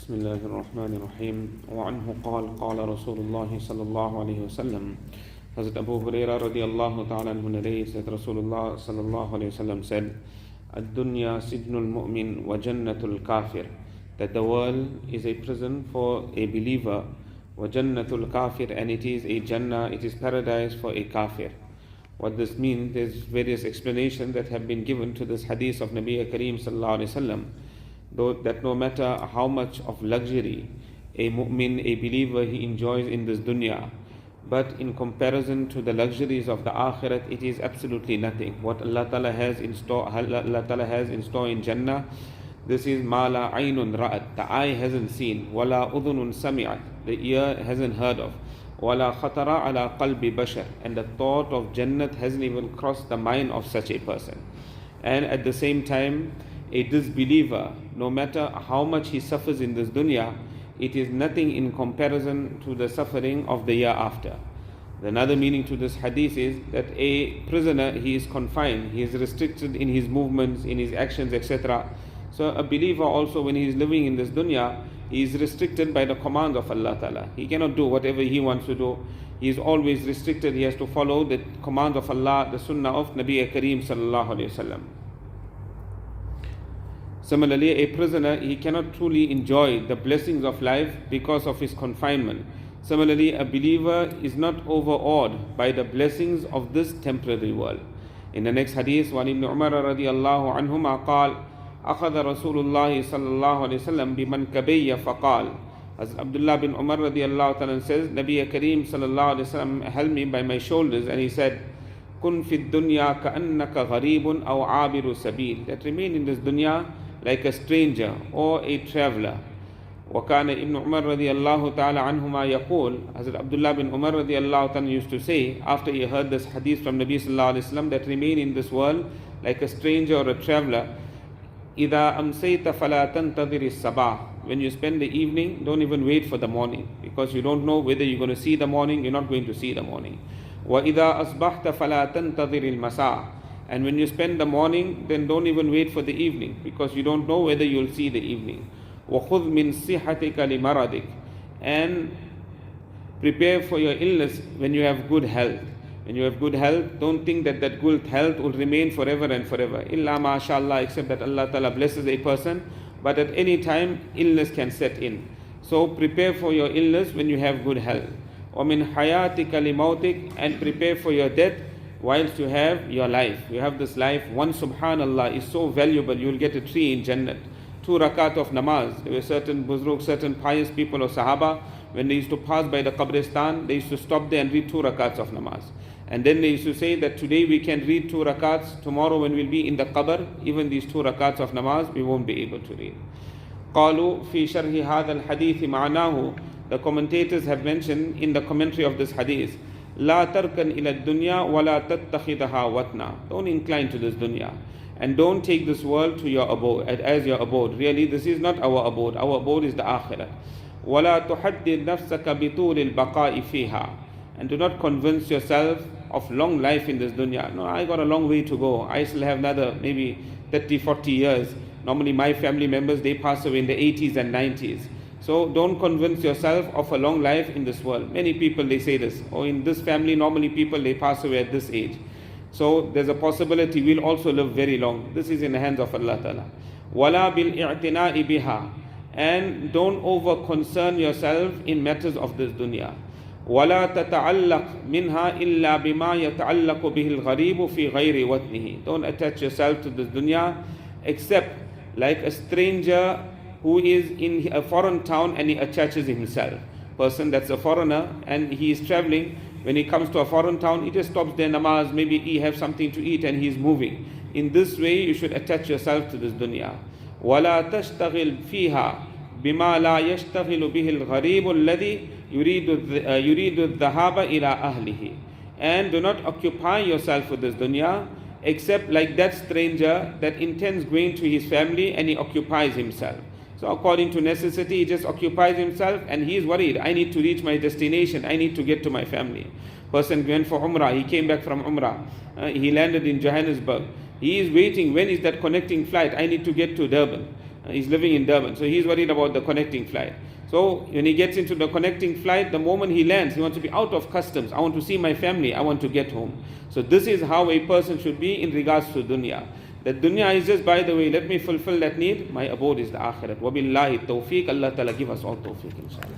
بسم الله الرحمن الرحيم وعنه قال رسول الله صلى الله عليه وسلم Hazrat Abu Hurayra radiallahu ta'ala anhu narrates that Rasulullah sallallahu alayhi wasallam said, الدنيا سجن المؤمن وجنة الكافر, that the world is a prison for a believer, وجنة الكافر, and it is a Jannah, it is paradise for a kafir. What this means, there's various explanations that have been given to this hadith of Nabi Kareem sallallahu alayhi wasallam, that no matter how much of luxury a mu'min, a believer, he enjoys in this dunya, but in comparison to the luxuries of the akhirat, it is absolutely nothing. What Allah Ta'ala has in store in Jannah, this is ma la aynun ra'at, the eye hasn't seen, wala udhunun sami'at, the ear hasn't heard of, wala khatara ala qalbi bashar, and the thought of Jannat hasn't even crossed the mind of such a person. And at the same time, a disbeliever, no matter how much he suffers in this dunya, it is nothing in comparison to the suffering of the year after. Another meaning to this hadith is that a prisoner, he is confined, he is restricted in his movements, in his actions, etc. So a believer also, when he is living in this dunya, he is restricted by the commands of Allah Ta'ala. He cannot do whatever he wants to do. He is always restricted. He has to follow the commands of Allah, the sunnah of Nabi Kareem sallallahu alayhi wasallam. Similarly, a prisoner, he cannot truly enjoy the blessings of life because of his confinement. Similarly, a believer is not overawed by the blessings of this temporary world. In the next hadith, وعن ابن عمر رضي الله عنهما قال أخذ رسول الله صلى الله عليه وسلم بمنكبي فقال, as Abdullah bin Umar radiallahu ta'ala says, Nabi Kareem sallallahu alayhi wasallam held me by my shoulders and he said, كن في الدنيا كأنك غريب أو عابر سبيل, that remain in this dunya like a stranger or a traveler. وكان ابن عمر رضي الله تعالى عنهما يقول, Hazrat Abdullah bin Umar رضي الله تعالى used to say, after he heard this hadith from Nabi sallallahu alayhi wasallam, that remain in this world like a stranger or a traveler, إذا أمسيت فلا تنتظر الصباح, when you spend the evening, don't even wait for the morning, because you don't know whether you're going to see the morning, you're not going to see the morning. وإذا أصبحت فلا تنتظر المساء, and when you spend the morning, then don't even wait for the evening, because you don't know whether you'll see the evening. وَخُذْ مِنْ صِحَّتِكَ لِمَرَضِكَ, and prepare for your illness when you have good health. When you have good health, don't think that that good health will remain forever and forever. Illa masha'Allah, except that Allah Ta'ala blesses a person, but at any time, illness can set in. So prepare for your illness when you have good health. وَمِنْ حَيَاتِكَ لِمَوْتِكَ, and prepare for your death whilst you have your life. You have this life. One subhanallah is so valuable, you will get a tree in Jannat. 2 rakat of namaz. There were certain buzruk, certain pious people of Sahaba, when they used to pass by the qabristan, they used to stop there and read 2 rakats of namaz. And then they used to say that today we can read 2 rakats, tomorrow when we'll be in the qabr, even these 2 rakats of namaz, we won't be able to read. قالوا في شرح هذا الحديث معناه, the commentators have mentioned in the commentary of this hadith, لا تركن إلى الدنيا ولا تتخذها وطنا, don't incline to this dunya, and don't take this world to your abode, as your abode. Really, this is not our abode is the akhirah. ولا تحدد نفسك بطول البقاء فيها, and do not convince yourself of long life in this dunya. No, I got a long way to go, I still have another maybe 30-40 years. Normally my family members, they pass away in the 80s and 90s. So don't convince yourself of a long life in this world. Many people, they say this, or in this family normally people, they pass away at this age. So there's a possibility we'll also live very long. This is in the hands of Allah Ta'ala. وَلَا بِالْإِعْتِنَاءِ بِهَا, and don't over concern yourself in matters of this dunya. وَلَا تَتَعَلَّقْ مِنْهَا إِلَّا بِمَا يَتَعَلَّقُ بِهِ الْغَرِيبُ فِي غَيْرِ وَطْنِهِ, don't attach yourself to this dunya except like a stranger who is in a foreign town and he attaches himself. Person that's a foreigner and he is traveling, when he comes to a foreign town, he just stops there namaz, maybe he have something to eat and he is moving. In this way you should attach yourself to this dunya. وَلَا تَشْتَغِلْ فِيهَا بِمَا لَا يَشْتَغِلُ بِهِ الْغَرِيبُ الَّذِي يُرِيدُ الذَّهَابَ إِلَىٰ أَهْلِهِ, and do not occupy yourself with this dunya except like that stranger that intends going to his family and he occupies himself. So according to necessity, he just occupies himself and he is worried, I need to reach my destination, I need to get to my family. Person went for Umrah, he came back from Umrah, he landed in Johannesburg. He is waiting, when is that connecting flight? I need to get to Durban. He's living in Durban, so he's worried about the connecting flight. So when he gets into the connecting flight, the moment he lands, he wants to be out of customs. I want to see my family, I want to get home. So this is how a person should be in regards to dunya. The dunya is just, by the way, let me fulfill that need. My abode is the akhirat. Wabillahi tawfiq. Allah Ta'ala give us all tawfiq, inshallah.